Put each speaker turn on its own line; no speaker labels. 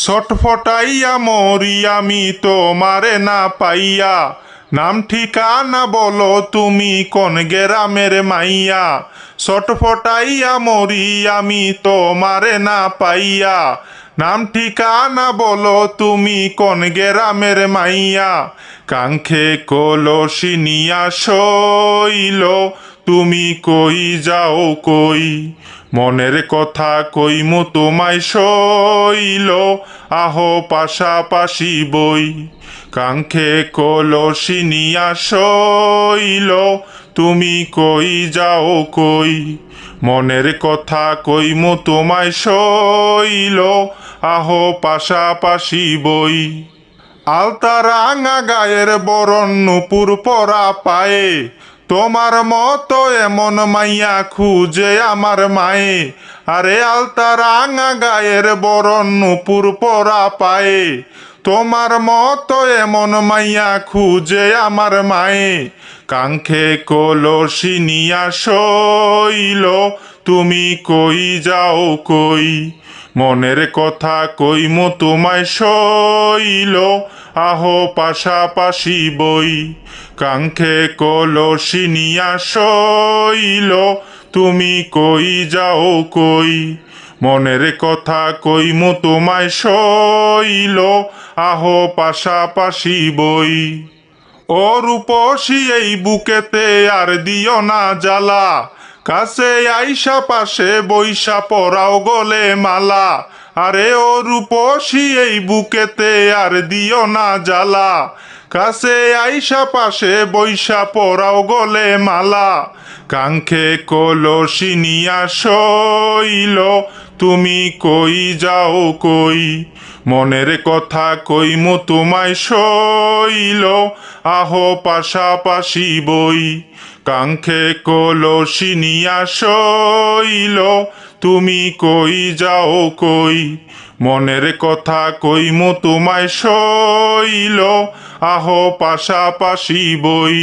ছটফটাইয়া মরি আমি তোমারে না পাইয়া। নাম ঠিকানা বলো তুমি কোন গ্রামের মাইয়া। ছটফটাইয়া মরি আমি তোমারে না পাইয়া। নাম ঠিকানা বলো তুমি কোন গ্রামের মাইয়া। কাঙ্খে কলসি নিয়া শৈল, তুমি কই যাও কই। মনের কথা কইমু তোমায় শৈল, আহ পাশাপাশি বই। কাঙ্খে কলসি নিয়া শৈল, তুমি কই যাও কই। মনের কথা কইমু তোমায় শৈল, আহ পাশাপাশি বই। আলতা রাঙা গায়ের বরণ নুপুর পরা পায়ে, তোমার মতো এমন মাইয়া খুঁজে আমার মায়ে। আরে আলতা রাঙা গায়ের বরণ নুপুর পরা পায়ে, তোমার মতো এমন মাইয়া খুঁজে আমার মায়ে। কাঙ্খে কলসি নিয়া শৈল, তুমি কই যাও কই। মনের কথা কইমু তোমায় শৈল, আহ পাশাপাশি বই। কাঙ্খে কলসি নিয়া শৈল, তুমি কই যাও কই। মনের কথা কইমু তোমায় শৈল, আহ পাশাপাশি বই। ও রূপসী এই বুকেতে আর দিও না জ্বালা, কাছে আইসা পাশে বৈশা পরাও গলে মালা। আরে ও রূপসী এই বুকেতে আর দিও না জ্বালা, কাছে আইসা পাশে বৈশা পরাও গলে মালা। কাঙ্খে কলসি নিয়া শৈল, তুমি কই যাও কই। মনের কথা কইমু তোমায় শৈল, আহ পাশাপাশি বই। কাঙ্খে কলসি নিয়া শৈল, তুমি কই যাও কই। মনের কথা কইমু তোমায় শৈল, আহ পাশাপাশি বই।